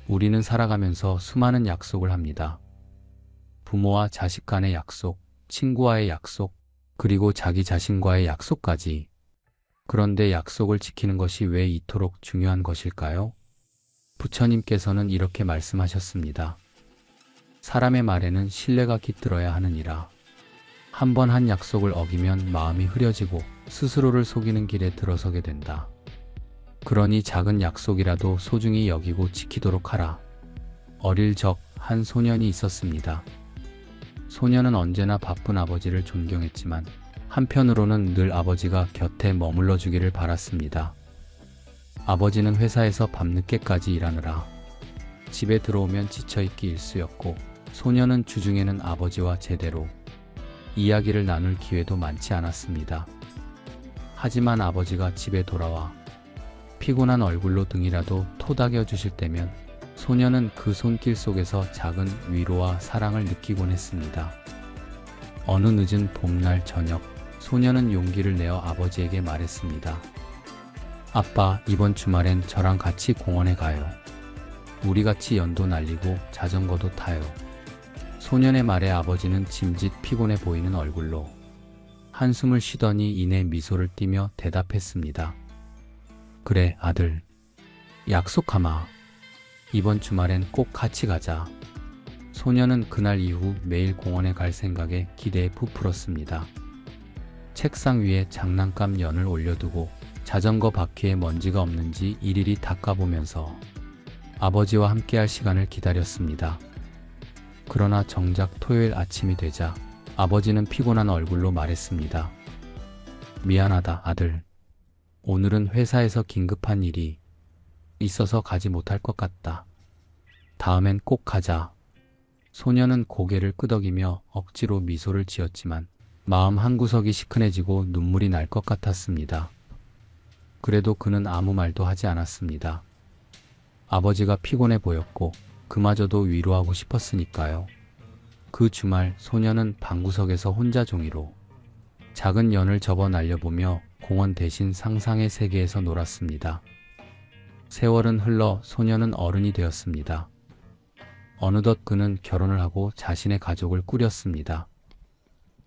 우리는 살아가면서 수많은 약속을 합니다. 부모와 자식 간의 약속, 친구와의 약속, 그리고 자기 자신과의 약속까지. 그런데 약속을 지키는 것이 왜 이토록 중요한 것일까요? 부처님께서는 이렇게 말씀하셨습니다. 사람의 말에는 신뢰가 깃들어야 하느니라. 한 번 한 약속을 어기면 마음이 흐려지고 스스로를 속이는 길에 들어서게 된다. 그러니 작은 약속이라도 소중히 여기고 지키도록 하라. 어릴 적 한 소년이 있었습니다. 소년은 언제나 바쁜 아버지를 존경했지만 한편으로는 늘 아버지가 곁에 머물러 주기를 바랐습니다. 아버지는 회사에서 밤늦게까지 일하느라 집에 들어오면 지쳐있기 일쑤였고, 소년은 주중에는 아버지와 제대로 이야기를 나눌 기회도 많지 않았습니다. 하지만 아버지가 집에 돌아와 피곤한 얼굴로 등이라도 토닥여 주실 때면 소년은 그 손길 속에서 작은 위로와 사랑을 느끼곤 했습니다. 어느 늦은 봄날 저녁, 소년은 용기를 내어 아버지에게 말했습니다. 아빠, 이번 주말엔 저랑 같이 공원에 가요. 우리 같이 연도 날리고 자전거도 타요. 소년의 말에 아버지는 짐짓 피곤해 보이는 얼굴로 한숨을 쉬더니 이내 미소를 띠며 대답했습니다. 그래, 아들. 약속하마. 이번 주말엔 꼭 같이 가자. 소년은 그날 이후 매일 공원에 갈 생각에 기대에 부풀었습니다. 책상 위에 장난감 연을 올려두고 자전거 바퀴에 먼지가 없는지 일일이 닦아보면서 아버지와 함께할 시간을 기다렸습니다. 그러나 정작 토요일 아침이 되자 아버지는 피곤한 얼굴로 말했습니다. 미안하다, 아들. 오늘은 회사에서 긴급한 일이 있어서 가지 못할 것 같다. 다음엔 꼭 가자. 소년은 고개를 끄덕이며 억지로 미소를 지었지만 마음 한구석이 시큰해지고 눈물이 날 것 같았습니다. 그래도 그는 아무 말도 하지 않았습니다. 아버지가 피곤해 보였고 그마저도 위로하고 싶었으니까요. 그 주말 소년은 방구석에서 혼자 종이로 작은 연을 접어 날려보며 공원 대신 상상의 세계에서 놀았습니다. 세월은 흘러 소년은 어른이 되었습니다. 어느덧 그는 결혼을 하고 자신의 가족을 꾸렸습니다.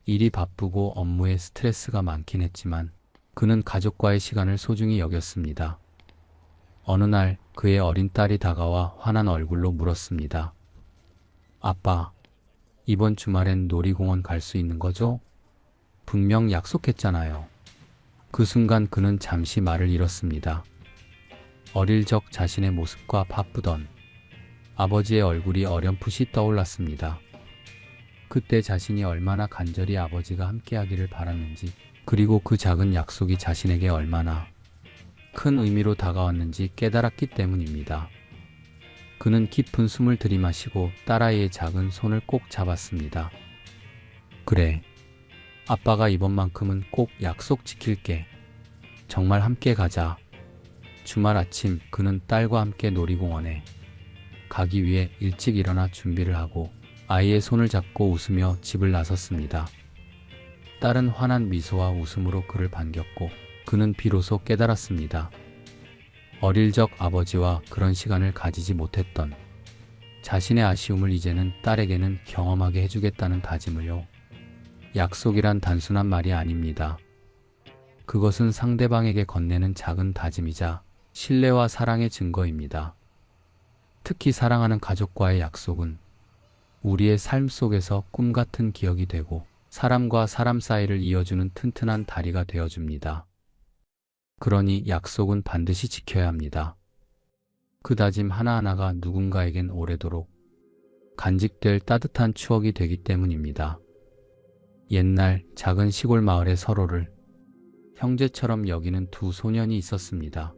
일이 바쁘고 업무에 스트레스가 많긴 했지만 그는 가족과의 시간을 소중히 여겼습니다. 어느 날 그의 어린 딸이 다가와 환한 얼굴로 물었습니다. 아빠, 이번 주말엔 놀이공원 갈 수 있는 거죠? 분명 약속했잖아요. 그 순간 그는 잠시 말을 잃었습니다. 어릴 적 자신의 모습과 바쁘던 아버지의 얼굴이 어렴풋이 떠올랐습니다. 그때 자신이 얼마나 간절히 아버지가 함께하기를 바랐는지, 그리고 그 작은 약속이 자신에게 얼마나 큰 의미로 다가왔는지 깨달았기 때문입니다. 그는 깊은 숨을 들이마시고 딸아이의 작은 손을 꼭 잡았습니다. 그래, 아빠가 이번만큼은 꼭 약속 지킬게. 정말 함께 가자. 주말 아침 그는 딸과 함께 놀이공원에 가기 위해 일찍 일어나 준비를 하고 아이의 손을 잡고 웃으며 집을 나섰습니다. 딸은 환한 미소와 웃음으로 그를 반겼고 그는 비로소 깨달았습니다. 어릴 적 아버지와 그런 시간을 가지지 못했던 자신의 아쉬움을 이제는 딸에게는 경험하게 해주겠다는 다짐을요. 약속이란 단순한 말이 아닙니다. 그것은 상대방에게 건네는 작은 다짐이자 신뢰와 사랑의 증거입니다. 특히 사랑하는 가족과의 약속은 우리의 삶 속에서 꿈 같은 기억이 되고 사람과 사람 사이를 이어주는 튼튼한 다리가 되어줍니다. 그러니 약속은 반드시 지켜야 합니다. 그 다짐 하나하나가 누군가에겐 오래도록 간직될 따뜻한 추억이 되기 때문입니다. 옛날 작은 시골 마을에 서로를 형제처럼 여기는 두 소년이 있었습니다.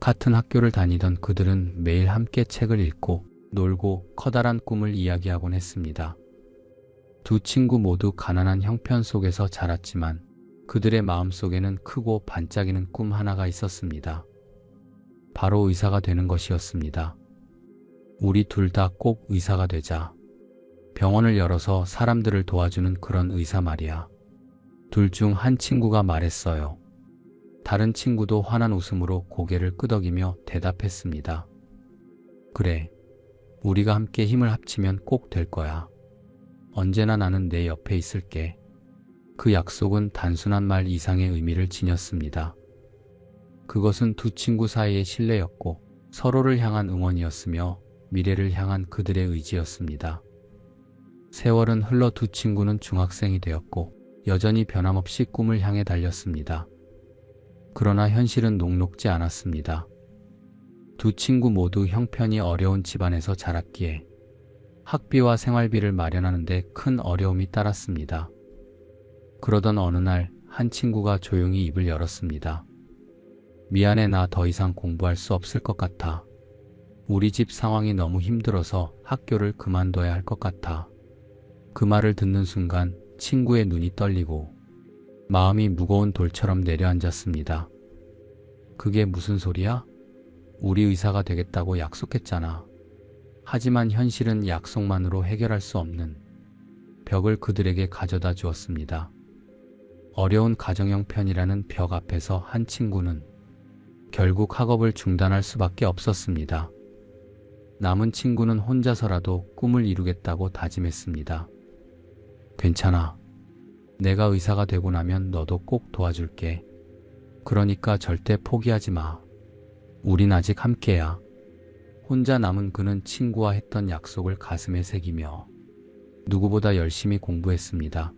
같은 학교를 다니던 그들은 매일 함께 책을 읽고 놀고 커다란 꿈을 이야기하곤 했습니다. 두 친구 모두 가난한 형편 속에서 자랐지만 그들의 마음속에는 크고 반짝이는 꿈 하나가 있었습니다. 바로 의사가 되는 것이었습니다. 우리 둘 다 꼭 의사가 되자. 병원을 열어서 사람들을 도와주는 그런 의사 말이야. 둘 중 한 친구가 말했어요. 다른 친구도 환한 웃음으로 고개를 끄덕이며 대답했습니다. 그래. 우리가 함께 힘을 합치면 꼭 될 거야. 언제나 나는 내 옆에 있을게. 그 약속은 단순한 말 이상의 의미를 지녔습니다. 그것은 두 친구 사이의 신뢰였고 서로를 향한 응원이었으며 미래를 향한 그들의 의지였습니다. 세월은 흘러 두 친구는 중학생이 되었고 여전히 변함없이 꿈을 향해 달렸습니다. 그러나 현실은 녹록지 않았습니다. 두 친구 모두 형편이 어려운 집안에서 자랐기에 학비와 생활비를 마련하는 데 큰 어려움이 따랐습니다. 그러던 어느 날 한 친구가 조용히 입을 열었습니다. 미안해, 나 더 이상 공부할 수 없을 것 같아. 우리 집 상황이 너무 힘들어서 학교를 그만둬야 할 것 같아. 그 말을 듣는 순간 친구의 눈이 떨리고 마음이 무거운 돌처럼 내려앉았습니다. 그게 무슨 소리야? 우리 의사가 되겠다고 약속했잖아. 하지만 현실은 약속만으로 해결할 수 없는 벽을 그들에게 가져다 주었습니다. 어려운 가정 형편이라는 벽 앞에서 한 친구는 결국 학업을 중단할 수밖에 없었습니다. 남은 친구는 혼자서라도 꿈을 이루겠다고 다짐했습니다. 괜찮아. 내가 의사가 되고 나면 너도 꼭 도와줄게. 그러니까 절대 포기하지 마. 우린 아직 함께야. 혼자 남은 그는 친구와 했던 약속을 가슴에 새기며 누구보다 열심히 공부했습니다.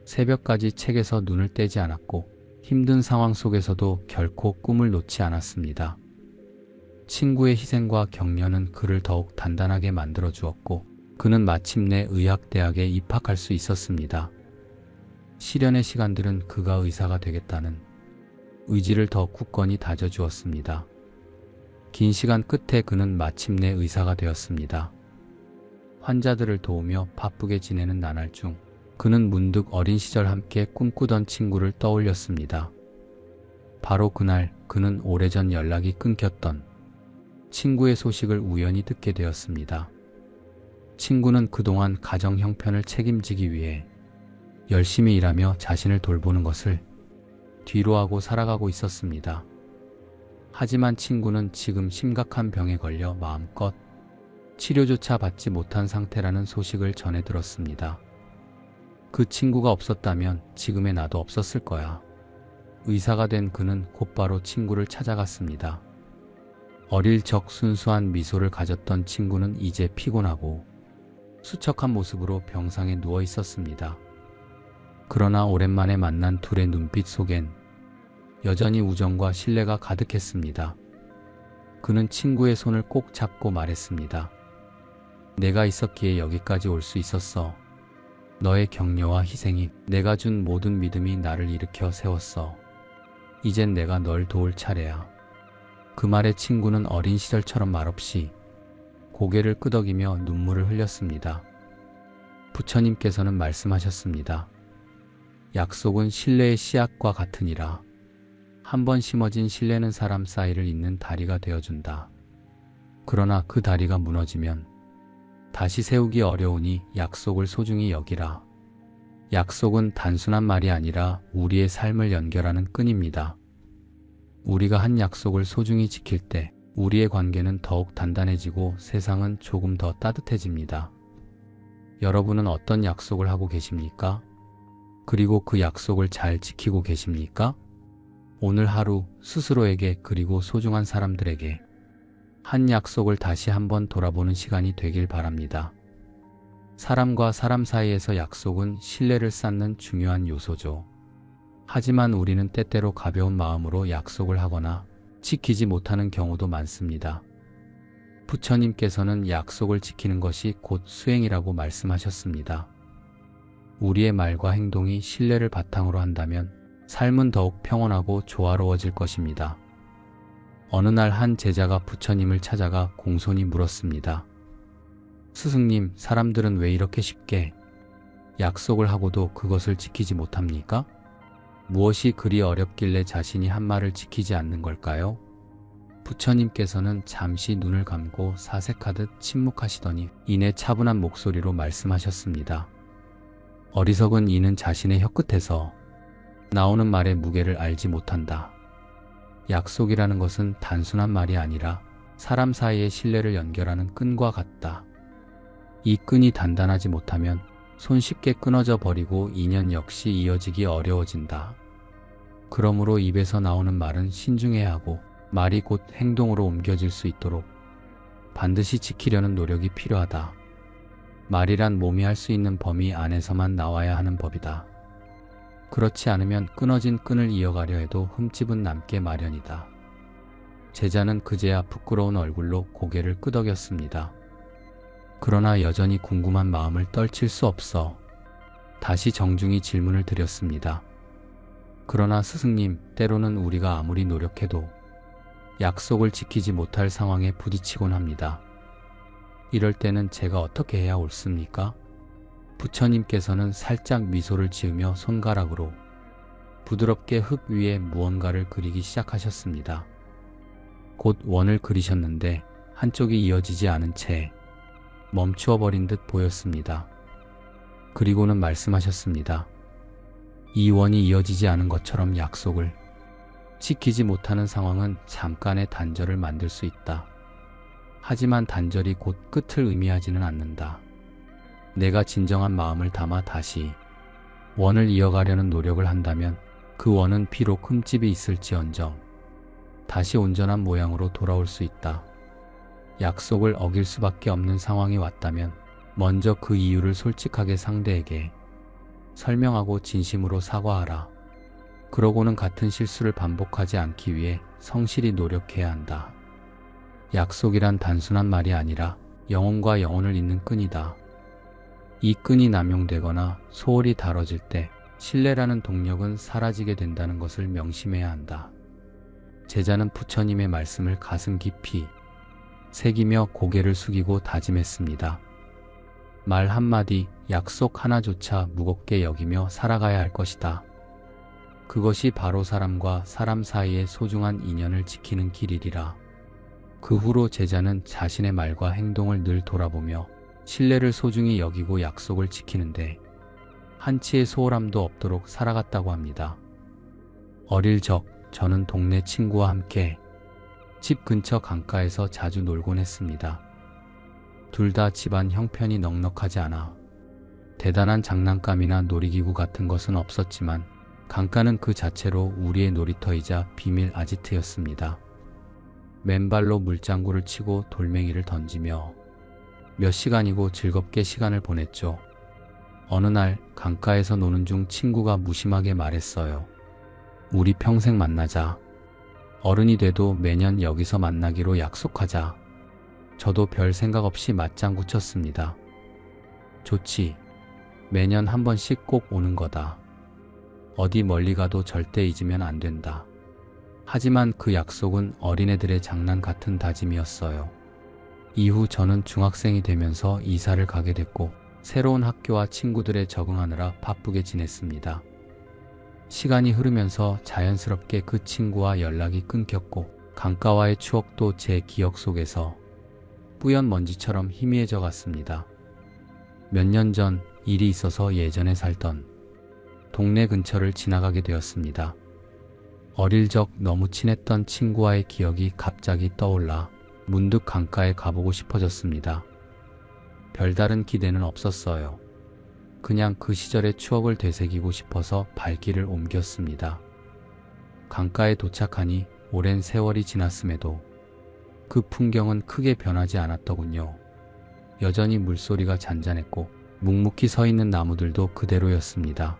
새벽까지 책에서 눈을 떼지 않았고 힘든 상황 속에서도 결코 꿈을 놓지 않았습니다. 친구의 희생과 격려는 그를 더욱 단단하게 만들어 주었고 그는 마침내 의학대학에 입학할 수 있었습니다. 시련의 시간들은 그가 의사가 되겠다는 의지를 더 굳건히 다져주었습니다. 긴 시간 끝에 그는 마침내 의사가 되었습니다. 환자들을 도우며 바쁘게 지내는 나날 중 그는 문득 어린 시절 함께 꿈꾸던 친구를 떠올렸습니다. 바로 그날 그는 오래전 연락이 끊겼던 친구의 소식을 우연히 듣게 되었습니다. 친구는 그동안 가정 형편을 책임지기 위해 열심히 일하며 자신을 돌보는 것을 뒤로하고 살아가고 있었습니다. 하지만 친구는 지금 심각한 병에 걸려 마음껏 치료조차 받지 못한 상태라는 소식을 전해 들었습니다. 그 친구가 없었다면 지금의 나도 없었을 거야. 의사가 된 그는 곧바로 친구를 찾아갔습니다. 어릴 적 순수한 미소를 가졌던 친구는 이제 피곤하고 수척한 모습으로 병상에 누워 있었습니다. 그러나 오랜만에 만난 둘의 눈빛 속엔 여전히 우정과 신뢰가 가득했습니다. 그는 친구의 손을 꼭 잡고 말했습니다. 내가 있었기에 여기까지 올 수 있었어. 너의 격려와 희생이 내가 준 모든 믿음이 나를 일으켜 세웠어. 이젠 내가 널 도울 차례야. 그 말에 친구는 어린 시절처럼 말없이 고개를 끄덕이며 눈물을 흘렸습니다. 부처님께서는 말씀하셨습니다. 약속은 신뢰의 씨앗과 같으니라. 한번 심어진 신뢰는 사람 사이를 잇는 다리가 되어준다. 그러나 그 다리가 무너지면 다시 세우기 어려우니 약속을 소중히 여기라. 약속은 단순한 말이 아니라 우리의 삶을 연결하는 끈입니다. 우리가 한 약속을 소중히 지킬 때 우리의 관계는 더욱 단단해지고 세상은 조금 더 따뜻해집니다. 여러분은 어떤 약속을 하고 계십니까? 그리고 그 약속을 잘 지키고 계십니까? 오늘 하루 스스로에게 그리고 소중한 사람들에게 한 약속을 다시 한번 돌아보는 시간이 되길 바랍니다. 사람과 사람 사이에서 약속은 신뢰를 쌓는 중요한 요소죠. 하지만 우리는 때때로 가벼운 마음으로 약속을 하거나 지키지 못하는 경우도 많습니다. 부처님께서는 약속을 지키는 것이 곧 수행이라고 말씀하셨습니다. 우리의 말과 행동이 신뢰를 바탕으로 한다면 삶은 더욱 평온하고 조화로워질 것입니다. 어느 날 한 제자가 부처님을 찾아가 공손히 물었습니다. 스승님, 사람들은 왜 이렇게 쉽게 약속을 하고도 그것을 지키지 못합니까? 무엇이 그리 어렵길래 자신이 한 말을 지키지 않는 걸까요? 부처님께서는 잠시 눈을 감고 사색하듯 침묵하시더니 이내 차분한 목소리로 말씀하셨습니다. 어리석은 이는 자신의 혀끝에서 나오는 말의 무게를 알지 못한다. 약속이라는 것은 단순한 말이 아니라 사람 사이의 신뢰를 연결하는 끈과 같다. 이 끈이 단단하지 못하면 손쉽게 끊어져 버리고 인연 역시 이어지기 어려워진다. 그러므로 입에서 나오는 말은 신중해야 하고 말이 곧 행동으로 옮겨질 수 있도록 반드시 지키려는 노력이 필요하다. 말이란 몸이 할 수 있는 범위 안에서만 나와야 하는 법이다. 그렇지 않으면 끊어진 끈을 이어가려 해도 흠집은 남게 마련이다. 제자는 그제야 부끄러운 얼굴로 고개를 끄덕였습니다. 그러나 여전히 궁금한 마음을 떨칠 수 없어 다시 정중히 질문을 드렸습니다. 그러나 스승님, 때로는 우리가 아무리 노력해도 약속을 지키지 못할 상황에 부딪히곤 합니다. 이럴 때는 제가 어떻게 해야 옳습니까? 부처님께서는 살짝 미소를 지으며 손가락으로 부드럽게 흙 위에 무언가를 그리기 시작하셨습니다. 곧 원을 그리셨는데 한쪽이 이어지지 않은 채 멈추어 버린 듯 보였습니다. 그리고는 말씀하셨습니다. 이 원이 이어지지 않은 것처럼 약속을 지키지 못하는 상황은 잠깐의 단절을 만들 수 있다. 하지만 단절이 곧 끝을 의미하지는 않는다. 내가 진정한 마음을 담아 다시 원을 이어가려는 노력을 한다면 그 원은 비록 흠집이 있을지언정 다시 온전한 모양으로 돌아올 수 있다. 약속을 어길 수밖에 없는 상황이 왔다면 먼저 그 이유를 솔직하게 상대에게 설명하고 진심으로 사과하라. 그러고는 같은 실수를 반복하지 않기 위해 성실히 노력해야 한다. 약속이란 단순한 말이 아니라 영혼과 영혼을 잇는 끈이다. 이 끈이 남용되거나 소홀히 다뤄질 때 신뢰라는 동력은 사라지게 된다는 것을 명심해야 한다. 제자는 부처님의 말씀을 가슴 깊이 새기며 고개를 숙이고 다짐했습니다. 말 한마디, 약속 하나조차 무겁게 여기며 살아가야 할 것이다. 그것이 바로 사람과 사람 사이의 소중한 인연을 지키는 길이리라. 그 후로 제자는 자신의 말과 행동을 늘 돌아보며 신뢰를 소중히 여기고 약속을 지키는데 한치의 소홀함도 없도록 살아갔다고 합니다. 어릴 적 저는 동네 친구와 함께 집 근처 강가에서 자주 놀곤 했습니다. 둘 다 집안 형편이 넉넉하지 않아 대단한 장난감이나 놀이기구 같은 것은 없었지만 강가는 그 자체로 우리의 놀이터이자 비밀 아지트였습니다. 맨발로 물장구를 치고 돌멩이를 던지며 몇 시간이고 즐겁게 시간을 보냈죠. 어느 날 강가에서 노는 중 친구가 무심하게 말했어요. 우리 평생 만나자. 어른이 돼도 매년 여기서 만나기로 약속하자. 저도 별 생각 없이 맞장구 쳤습니다. 좋지. 매년 한 번씩 꼭 오는 거다. 어디 멀리 가도 절대 잊으면 안 된다. 하지만 그 약속은 어린애들의 장난 같은 다짐이었어요. 이후 저는 중학생이 되면서 이사를 가게 됐고 새로운 학교와 친구들에 적응하느라 바쁘게 지냈습니다. 시간이 흐르면서 자연스럽게 그 친구와 연락이 끊겼고 강가와의 추억도 제 기억 속에서 뿌연 먼지처럼 희미해져 갔습니다. 몇 년 전 일이 있어서 예전에 살던 동네 근처를 지나가게 되었습니다. 어릴 적 너무 친했던 친구와의 기억이 갑자기 떠올라 문득 강가에 가보고 싶어졌습니다. 별다른 기대는 없었어요. 그냥 그 시절의 추억을 되새기고 싶어서 발길을 옮겼습니다. 강가에 도착하니 오랜 세월이 지났음에도 그 풍경은 크게 변하지 않았더군요. 여전히 물소리가 잔잔했고 묵묵히 서 있는 나무들도 그대로였습니다.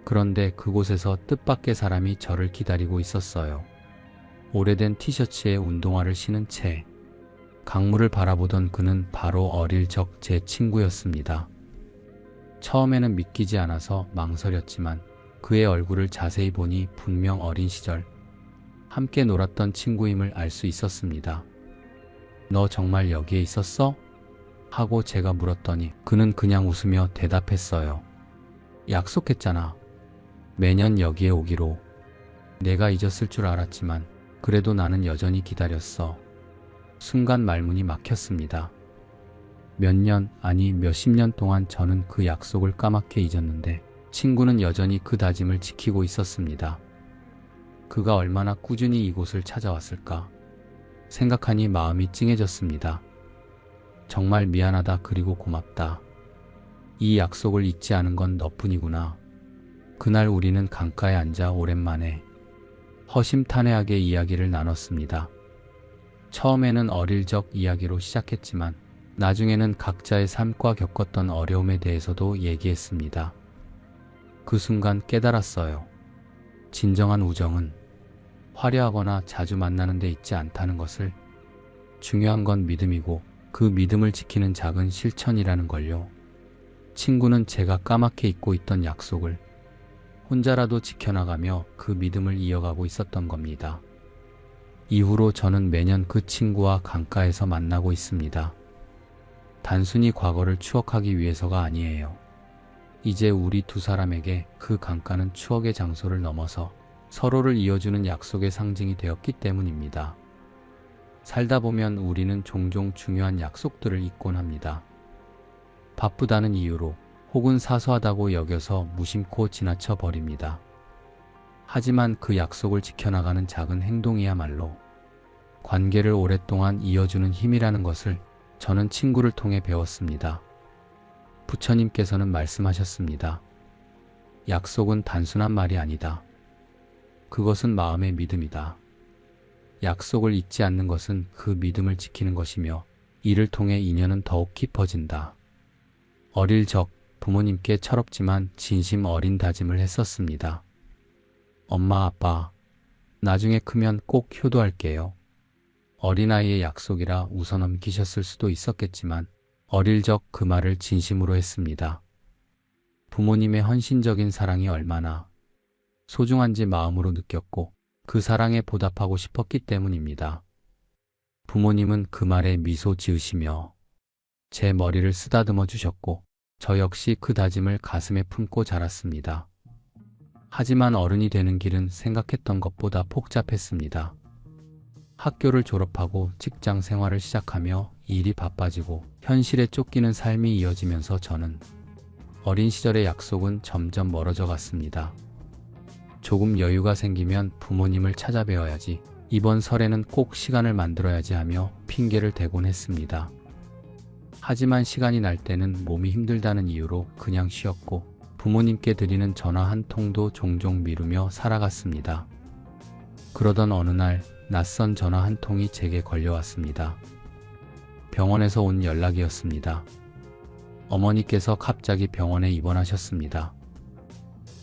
그런데 그곳에서 뜻밖의 사람이 저를 기다리고 있었어요. 오래된 티셔츠에 운동화를 신은 채 강물을 바라보던 그는 바로 어릴 적 제 친구였습니다. 처음에는 믿기지 않아서 망설였지만 그의 얼굴을 자세히 보니 분명 어린 시절 함께 놀았던 친구임을 알 수 있었습니다. 너 정말 여기에 있었어? 하고 제가 물었더니 그는 그냥 웃으며 대답했어요. 약속했잖아. 매년 여기에 오기로. 내가 잊었을 줄 알았지만 그래도 나는 여전히 기다렸어. 순간 말문이 막혔습니다. 몇 년, 아니 몇십 년 동안 저는 그 약속을 까맣게 잊었는데 친구는 여전히 그 다짐을 지키고 있었습니다. 그가 얼마나 꾸준히 이곳을 찾아왔을까? 생각하니 마음이 찡해졌습니다. 정말 미안하다 그리고 고맙다. 이 약속을 잊지 않은 건 너뿐이구나. 그날 우리는 강가에 앉아 오랜만에 허심탄회하게 이야기를 나눴습니다. 처음에는 어릴 적 이야기로 시작했지만 나중에는 각자의 삶과 겪었던 어려움에 대해서도 얘기했습니다. 그 순간 깨달았어요. 진정한 우정은 화려하거나 자주 만나는 데 있지 않다는 것을. 중요한 건 믿음이고 그 믿음을 지키는 작은 실천이라는 걸요. 친구는 제가 까맣게 잊고 있던 약속을 혼자라도 지켜나가며 그 믿음을 이어가고 있었던 겁니다. 이후로 저는 매년 그 친구와 강가에서 만나고 있습니다. 단순히 과거를 추억하기 위해서가 아니에요. 이제 우리 두 사람에게 그 강가는 추억의 장소를 넘어서 서로를 이어주는 약속의 상징이 되었기 때문입니다. 살다 보면 우리는 종종 중요한 약속들을 잊곤 합니다. 바쁘다는 이유로 혹은 사소하다고 여겨서 무심코 지나쳐 버립니다. 하지만 그 약속을 지켜나가는 작은 행동이야말로 관계를 오랫동안 이어주는 힘이라는 것을 저는 친구를 통해 배웠습니다. 부처님께서는 말씀하셨습니다. 약속은 단순한 말이 아니다. 그것은 마음의 믿음이다. 약속을 잊지 않는 것은 그 믿음을 지키는 것이며 이를 통해 인연은 더욱 깊어진다. 어릴 적 부모님께 철없지만 진심 어린 다짐을 했었습니다. 엄마, 아빠, 나중에 크면 꼭 효도할게요. 어린아이의 약속이라 웃어넘기셨을 수도 있었겠지만 어릴 적 그 말을 진심으로 했습니다. 부모님의 헌신적인 사랑이 얼마나 소중한지 마음으로 느꼈고 그 사랑에 보답하고 싶었기 때문입니다. 부모님은 그 말에 미소 지으시며 제 머리를 쓰다듬어 주셨고 저 역시 그 다짐을 가슴에 품고 자랐습니다. 하지만 어른이 되는 길은 생각했던 것보다 복잡했습니다. 학교를 졸업하고 직장 생활을 시작하며 일이 바빠지고 현실에 쫓기는 삶이 이어지면서 저는 어린 시절의 약속은 점점 멀어져 갔습니다. 조금 여유가 생기면 부모님을 찾아뵈어야지, 이번 설에는 꼭 시간을 만들어야지 하며 핑계를 대곤 했습니다. 하지만 시간이 날 때는 몸이 힘들다는 이유로 그냥 쉬었고 부모님께 드리는 전화 한 통도 종종 미루며 살아갔습니다. 그러던 어느 날 낯선 전화 한 통이 제게 걸려왔습니다. 병원에서 온 연락이었습니다. 어머니께서 갑자기 병원에 입원하셨습니다.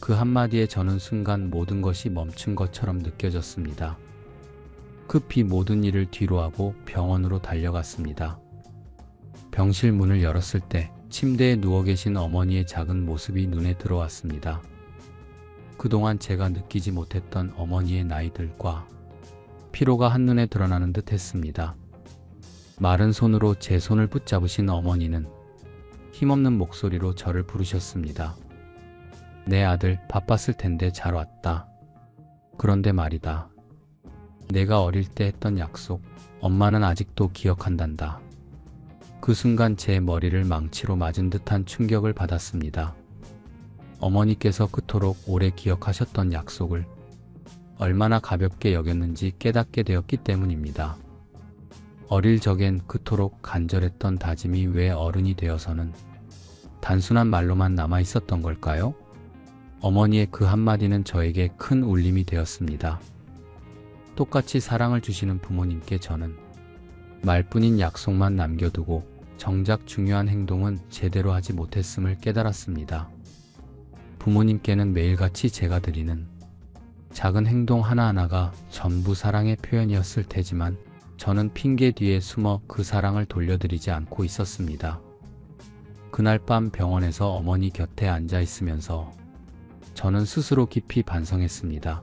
그 한마디에 저는 순간 모든 것이 멈춘 것처럼 느껴졌습니다. 급히 모든 일을 뒤로하고 병원으로 달려갔습니다. 병실 문을 열었을 때 침대에 누워 계신 어머니의 작은 모습이 눈에 들어왔습니다. 그동안 제가 느끼지 못했던 어머니의 나이들과 피로가 한눈에 드러나는 듯 했습니다. 마른 손으로 제 손을 붙잡으신 어머니는 힘없는 목소리로 저를 부르셨습니다. 내 아들, 바빴을 텐데 잘 왔다. 그런데 말이다. 내가 어릴 때 했던 약속, 엄마는 아직도 기억한단다. 그 순간 제 머리를 망치로 맞은 듯한 충격을 받았습니다. 어머니께서 그토록 오래 기억하셨던 약속을 얼마나 가볍게 여겼는지 깨닫게 되었기 때문입니다. 어릴 적엔 그토록 간절했던 다짐이 왜 어른이 되어서는 단순한 말로만 남아 있었던 걸까요? 어머니의 그 한마디는 저에게 큰 울림이 되었습니다. 똑같이 사랑을 주시는 부모님께 저는 말뿐인 약속만 남겨두고 정작 중요한 행동은 제대로 하지 못했음을 깨달았습니다. 부모님께는 매일같이 제가 드리는 작은 행동 하나하나가 전부 사랑의 표현이었을 테지만 저는 핑계 뒤에 숨어 그 사랑을 돌려드리지 않고 있었습니다. 그날 밤 병원에서 어머니 곁에 앉아 있으면서 저는 스스로 깊이 반성했습니다.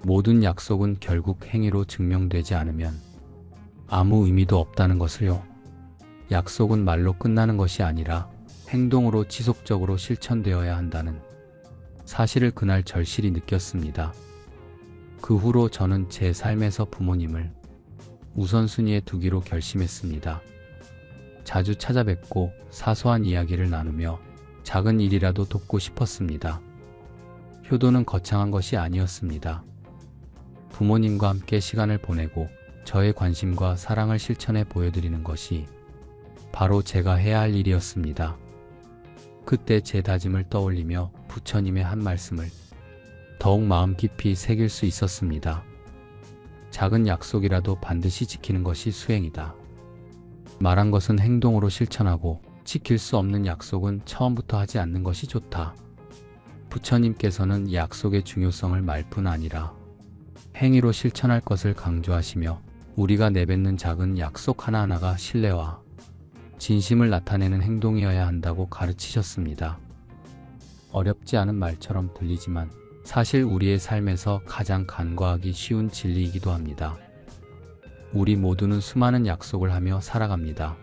모든 약속은 결국 행위로 증명되지 않으면 아무 의미도 없다는 것을요. 약속은 말로 끝나는 것이 아니라 행동으로 지속적으로 실천되어야 한다는 사실을 그날 절실히 느꼈습니다. 그 후로 저는 제 삶에서 부모님을 우선순위에 두기로 결심했습니다. 자주 찾아뵙고 사소한 이야기를 나누며 작은 일이라도 돕고 싶었습니다. 효도는 거창한 것이 아니었습니다. 부모님과 함께 시간을 보내고 저의 관심과 사랑을 실천해 보여드리는 것이 바로 제가 해야 할 일이었습니다. 그때 제 다짐을 떠올리며 부처님의 한 말씀을 더욱 마음 깊이 새길 수 있었습니다. 작은 약속이라도 반드시 지키는 것이 수행이다. 말한 것은 행동으로 실천하고 지킬 수 없는 약속은 처음부터 하지 않는 것이 좋다. 부처님께서는 약속의 중요성을 말뿐 아니라 행위로 실천할 것을 강조하시며 우리가 내뱉는 작은 약속 하나하나가 신뢰와 진심을 나타내는 행동이어야 한다고 가르치셨습니다. 어렵지 않은 말처럼 들리지만 사실 우리의 삶에서 가장 간과하기 쉬운 진리이기도 합니다. 우리 모두는 수많은 약속을 하며 살아갑니다.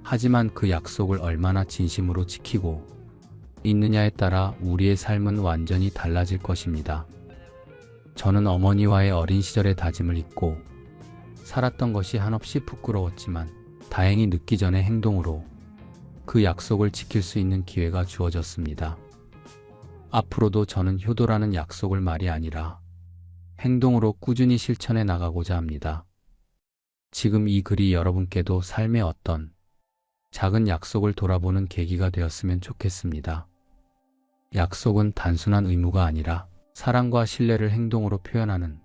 하지만 그 약속을 얼마나 진심으로 지키고 있느냐에 따라 우리의 삶은 완전히 달라질 것입니다. 저는 어머니와의 어린 시절의 다짐을 잊고 살았던 것이 한없이 부끄러웠지만 다행히 늦기 전에 행동으로 그 약속을 지킬 수 있는 기회가 주어졌습니다. 앞으로도 저는 효도라는 약속을 말이 아니라 행동으로 꾸준히 실천해 나가고자 합니다. 지금 이 글이 여러분께도 삶의 어떤 작은 약속을 돌아보는 계기가 되었으면 좋겠습니다. 약속은 단순한 의무가 아니라 사랑과 신뢰를 행동으로 표현하는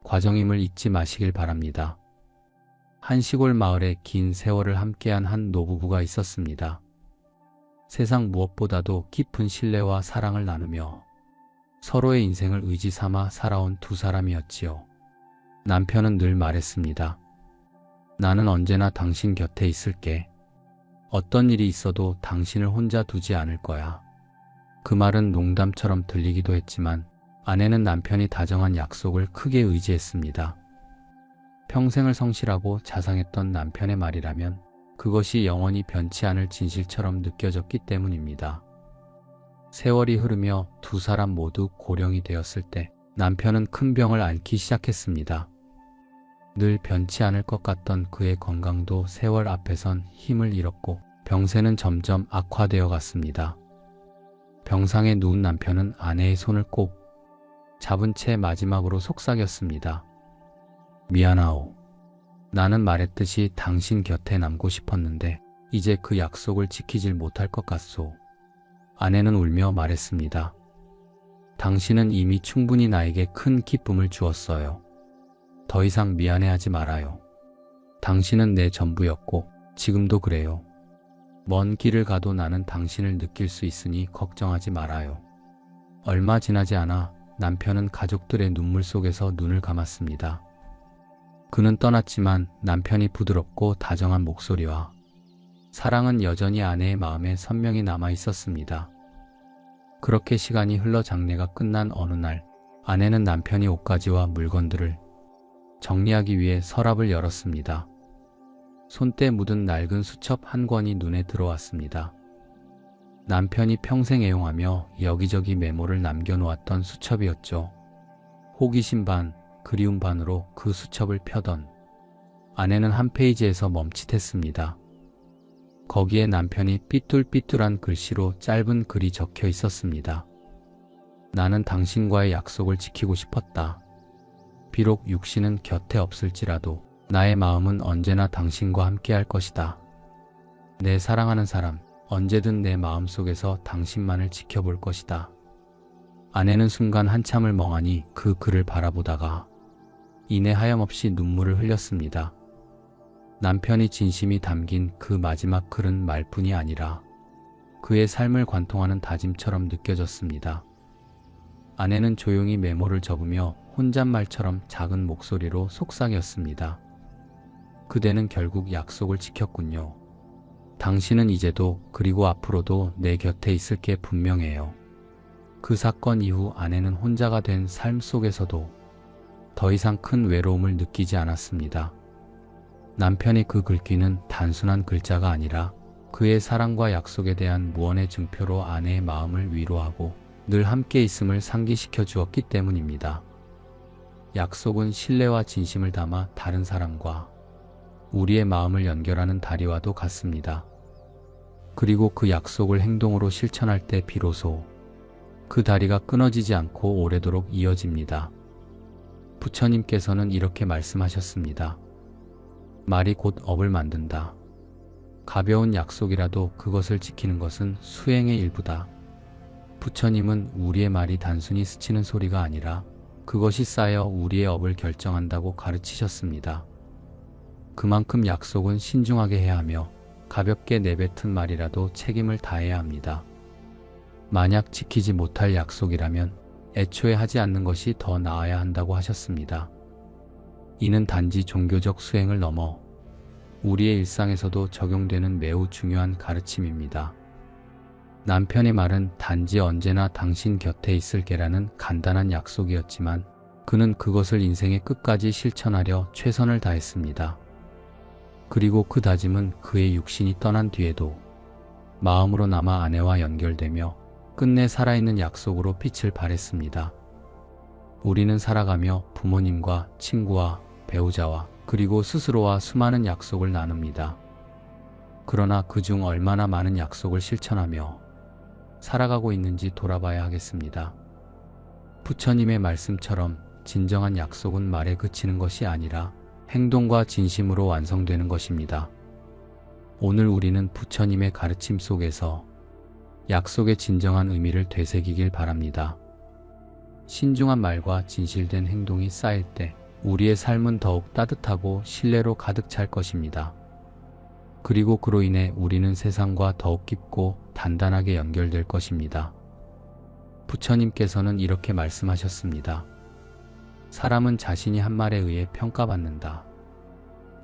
과정임을 잊지 마시길 바랍니다. 한 시골 마을에 긴 세월을 함께한 한 노부부가 있었습니다. 세상 무엇보다도 깊은 신뢰와 사랑을 나누며 서로의 인생을 의지 삼아 살아온 두 사람이었지요. 남편은 늘 말했습니다. 나는 언제나 당신 곁에 있을게. 어떤 일이 있어도 당신을 혼자 두지 않을 거야. 그 말은 농담처럼 들리기도 했지만 아내는 남편이 다정한 약속을 크게 의지했습니다. 평생을 성실하고 자상했던 남편의 말이라면 그것이 영원히 변치 않을 진실처럼 느껴졌기 때문입니다. 세월이 흐르며 두 사람 모두 고령이 되었을 때 남편은 큰 병을 앓기 시작했습니다. 늘 변치 않을 것 같던 그의 건강도 세월 앞에선 힘을 잃었고 병세는 점점 악화되어 갔습니다. 병상에 누운 남편은 아내의 손을 꼭 잡은 채 마지막으로 속삭였습니다. 미안하오. 나는 말했듯이 당신 곁에 남고 싶었는데 이제 그 약속을 지키질 못할 것 같소. 아내는 울며 말했습니다. 당신은 이미 충분히 나에게 큰 기쁨을 주었어요. 더 이상 미안해하지 말아요. 당신은 내 전부였고 지금도 그래요. 먼 길을 가도 나는 당신을 느낄 수 있으니 걱정하지 말아요. 얼마 지나지 않아 남편은 가족들의 눈물 속에서 눈을 감았습니다. 그는 떠났지만 남편이 부드럽고 다정한 목소리와 사랑은 여전히 아내의 마음에 선명히 남아 있었습니다. 그렇게 시간이 흘러 장례가 끝난 어느 날 아내는 남편이 옷가지와 물건들을 정리하기 위해 서랍을 열었습니다. 손때 묻은 낡은 수첩 한 권이 눈에 들어왔습니다. 남편이 평생 애용하며 여기저기 메모를 남겨놓았던 수첩이었죠. 호기심 반, 그리움 반으로 그 수첩을 펴던 아내는 한 페이지에서 멈칫했습니다. 거기에 남편이 삐뚤삐뚤한 글씨로 짧은 글이 적혀 있었습니다. 나는 당신과의 약속을 지키고 싶었다. 비록 육신은 곁에 없을지라도 나의 마음은 언제나 당신과 함께 할 것이다. 내 사랑하는 사람, 언제든 내 마음속에서 당신만을 지켜볼 것이다. 아내는 순간 한참을 멍하니 그 글을 바라보다가 이내 하염없이 눈물을 흘렸습니다. 남편이 진심이 담긴 그 마지막 글은 말뿐이 아니라 그의 삶을 관통하는 다짐처럼 느껴졌습니다. 아내는 조용히 메모를 접으며 혼잣말처럼 작은 목소리로 속삭였습니다. 그대는 결국 약속을 지켰군요. 당신은 이제도 그리고 앞으로도 내 곁에 있을 게 분명해요. 그 사건 이후 아내는 혼자가 된 삶 속에서도 더 이상 큰 외로움을 느끼지 않았습니다. 남편의 그 글귀는 단순한 글자가 아니라 그의 사랑과 약속에 대한 무언의 증표로 아내의 마음을 위로하고 늘 함께 있음을 상기시켜 주었기 때문입니다. 약속은 신뢰와 진심을 담아 다른 사람과 우리의 마음을 연결하는 다리와도 같습니다. 그리고 그 약속을 행동으로 실천할 때 비로소 그 다리가 끊어지지 않고 오래도록 이어집니다. 부처님께서는 이렇게 말씀하셨습니다. 말이 곧 업을 만든다. 가벼운 약속이라도 그것을 지키는 것은 수행의 일부다. 부처님은 우리의 말이 단순히 스치는 소리가 아니라 그것이 쌓여 우리의 업을 결정한다고 가르치셨습니다. 그만큼 약속은 신중하게 해야 하며 가볍게 내뱉은 말이라도 책임을 다해야 합니다. 만약 지키지 못할 약속이라면 애초에 하지 않는 것이 더 나아야 한다고 하셨습니다. 이는 단지 종교적 수행을 넘어 우리의 일상에서도 적용되는 매우 중요한 가르침입니다. 남편의 말은 단지 언제나 당신 곁에 있을게라는 간단한 약속이었지만 그는 그것을 인생의 끝까지 실천하려 최선을 다했습니다. 그리고 그 다짐은 그의 육신이 떠난 뒤에도 마음으로 남아 아내와 연결되며 끝내 살아있는 약속으로 빛을 발했습니다. 우리는 살아가며 부모님과 친구와 배우자와 그리고 스스로와 수많은 약속을 나눕니다. 그러나 그중 얼마나 많은 약속을 실천하며 살아가고 있는지 돌아봐야 하겠습니다. 부처님의 말씀처럼 진정한 약속은 말에 그치는 것이 아니라 행동과 진심으로 완성되는 것입니다. 오늘 우리는 부처님의 가르침 속에서 약속의 진정한 의미를 되새기길 바랍니다. 신중한 말과 진실된 행동이 쌓일 때 우리의 삶은 더욱 따뜻하고 신뢰로 가득 찰 것입니다. 그리고 그로 인해 우리는 세상과 더욱 깊고 단단하게 연결될 것입니다. 부처님께서는 이렇게 말씀하셨습니다. 사람은 자신이 한 말에 의해 평가받는다.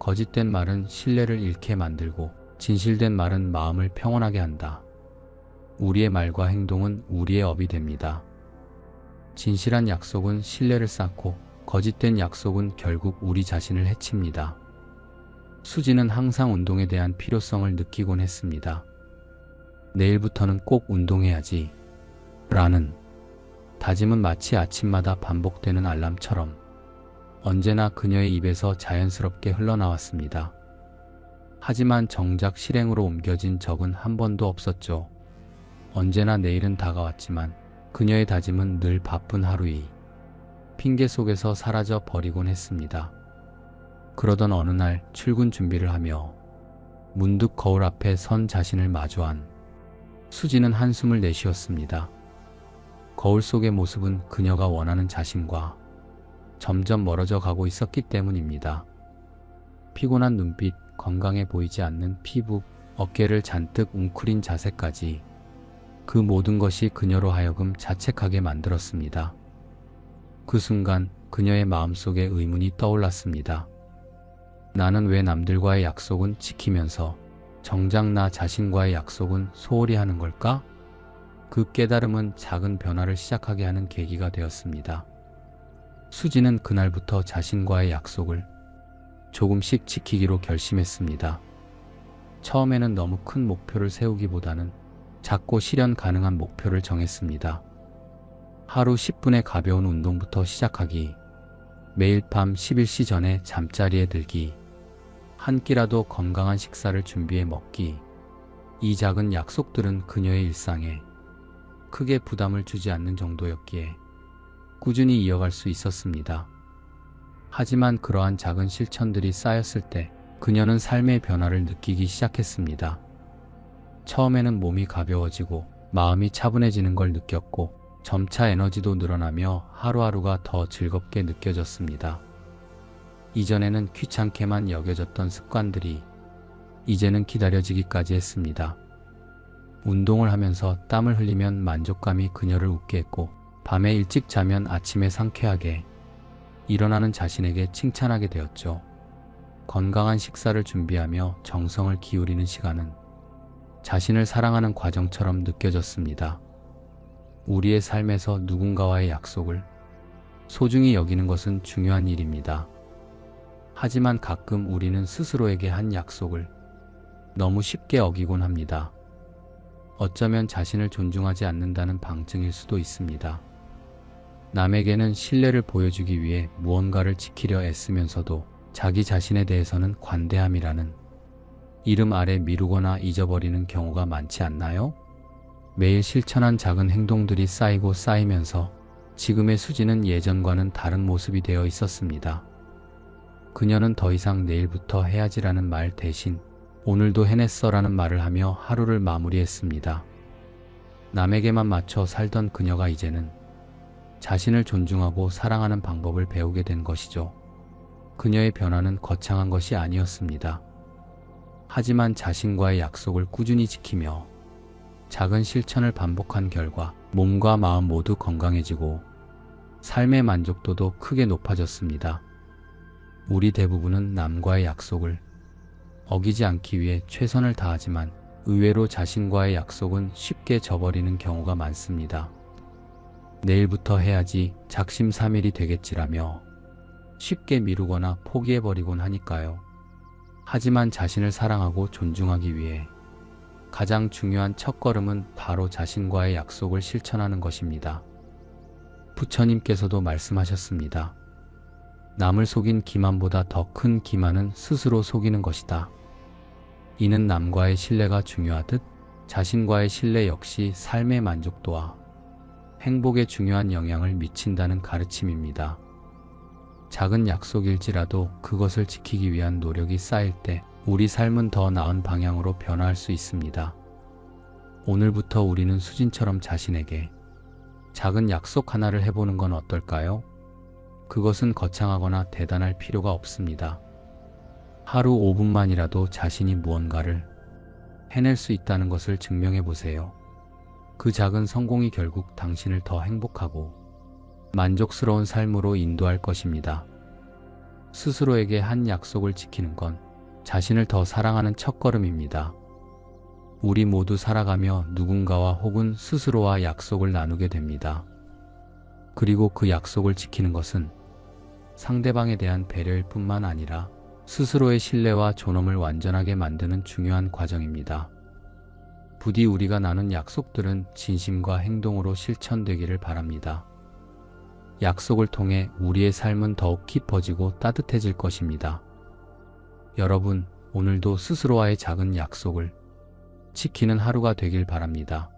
거짓된 말은 신뢰를 잃게 만들고 진실된 말은 마음을 평온하게 한다. 우리의 말과 행동은 우리의 업이 됩니다. 진실한 약속은 신뢰를 쌓고 거짓된 약속은 결국 우리 자신을 해칩니다. 수지는 항상 운동에 대한 필요성을 느끼곤 했습니다. 내일부터는 꼭 운동해야지 라는 다짐은 마치 아침마다 반복되는 알람처럼 언제나 그녀의 입에서 자연스럽게 흘러나왔습니다. 하지만 정작 실행으로 옮겨진 적은 한 번도 없었죠. 언제나 내일은 다가왔지만 그녀의 다짐은 늘 바쁜 하루이 핑계 속에서 사라져 버리곤 했습니다. 그러던 어느 날 출근 준비를 하며 문득 거울 앞에 선 자신을 마주한 수지는 한숨을 내쉬었습니다. 거울 속의 모습은 그녀가 원하는 자신과 점점 멀어져 가고 있었기 때문입니다. 피곤한 눈빛, 건강해 보이지 않는 피부, 어깨를 잔뜩 웅크린 자세까지 그 모든 것이 그녀로 하여금 자책하게 만들었습니다. 그 순간 그녀의 마음속에 의문이 떠올랐습니다. 나는 왜 남들과의 약속은 지키면서 정작 나 자신과의 약속은 소홀히 하는 걸까? 그 깨달음은 작은 변화를 시작하게 하는 계기가 되었습니다. 수지는 그날부터 자신과의 약속을 조금씩 지키기로 결심했습니다. 처음에는 너무 큰 목표를 세우기보다는 작고 실현 가능한 목표를 정했습니다. 하루 10분의 가벼운 운동부터 시작하기, 매일 밤 11시 전에 잠자리에 들기, 한 끼라도 건강한 식사를 준비해 먹기. 이 작은 약속들은 그녀의 일상에 크게 부담을 주지 않는 정도였기에 꾸준히 이어갈 수 있었습니다. 하지만 그러한 작은 실천들이 쌓였을 때 그녀는 삶의 변화를 느끼기 시작했습니다. 처음에는 몸이 가벼워지고 마음이 차분해지는 걸 느꼈고 점차 에너지도 늘어나며 하루하루가 더 즐겁게 느껴졌습니다. 이전에는 귀찮게만 여겨졌던 습관들이 이제는 기다려지기까지 했습니다. 운동을 하면서 땀을 흘리면 만족감이 그녀를 웃게 했고 밤에 일찍 자면 아침에 상쾌하게 일어나는 자신에게 칭찬하게 되었죠. 건강한 식사를 준비하며 정성을 기울이는 시간은 자신을 사랑하는 과정처럼 느껴졌습니다. 우리의 삶에서 누군가와의 약속을 소중히 여기는 것은 중요한 일입니다. 하지만 가끔 우리는 스스로에게 한 약속을 너무 쉽게 어기곤 합니다. 어쩌면 자신을 존중하지 않는다는 방증일 수도 있습니다. 남에게는 신뢰를 보여주기 위해 무언가를 지키려 애쓰면서도 자기 자신에 대해서는 관대함이라는 이름 아래 미루거나 잊어버리는 경우가 많지 않나요? 매일 실천한 작은 행동들이 쌓이고 쌓이면서 지금의 수지는 예전과는 다른 모습이 되어 있었습니다. 그녀는 더 이상 내일부터 해야지라는 말 대신 오늘도 해냈어라는 말을 하며 하루를 마무리했습니다. 남에게만 맞춰 살던 그녀가 이제는 자신을 존중하고 사랑하는 방법을 배우게 된 것이죠. 그녀의 변화는 거창한 것이 아니었습니다. 하지만 자신과의 약속을 꾸준히 지키며 작은 실천을 반복한 결과 몸과 마음 모두 건강해지고 삶의 만족도도 크게 높아졌습니다. 우리 대부분은 남과의 약속을 어기지 않기 위해 최선을 다하지만 의외로 자신과의 약속은 쉽게 저버리는 경우가 많습니다. 내일부터 해야지, 작심삼일이 되겠지라며 쉽게 미루거나 포기해버리곤 하니까요. 하지만 자신을 사랑하고 존중하기 위해 가장 중요한 첫걸음은 바로 자신과의 약속을 실천하는 것입니다. 부처님께서도 말씀하셨습니다. 남을 속인 기만보다 더 큰 기만은 스스로 속이는 것이다. 이는 남과의 신뢰가 중요하듯 자신과의 신뢰 역시 삶의 만족도와 행복에 중요한 영향을 미친다는 가르침입니다. 작은 약속일지라도 그것을 지키기 위한 노력이 쌓일 때 우리 삶은 더 나은 방향으로 변화할 수 있습니다. 오늘부터 우리는 수진처럼 자신에게 작은 약속 하나를 해보는 건 어떨까요? 그것은 거창하거나 대단할 필요가 없습니다. 하루 5분만이라도 자신이 무언가를 해낼 수 있다는 것을 증명해 보세요. 그 작은 성공이 결국 당신을 더 행복하고 만족스러운 삶으로 인도할 것입니다. 스스로에게 한 약속을 지키는 건 자신을 더 사랑하는 첫걸음입니다. 우리 모두 살아가며 누군가와 혹은 스스로와 약속을 나누게 됩니다. 그리고 그 약속을 지키는 것은 상대방에 대한 배려일 뿐만 아니라 스스로의 신뢰와 존엄을 완전하게 만드는 중요한 과정입니다. 부디 우리가 나눈 약속들은 진심과 행동으로 실천되기를 바랍니다. 약속을 통해 우리의 삶은 더욱 깊어지고 따뜻해질 것입니다. 여러분, 오늘도 스스로와의 작은 약속을 지키는 하루가 되길 바랍니다.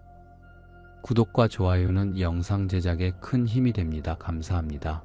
구독과 좋아요는 영상 제작에 큰 힘이 됩니다. 감사합니다.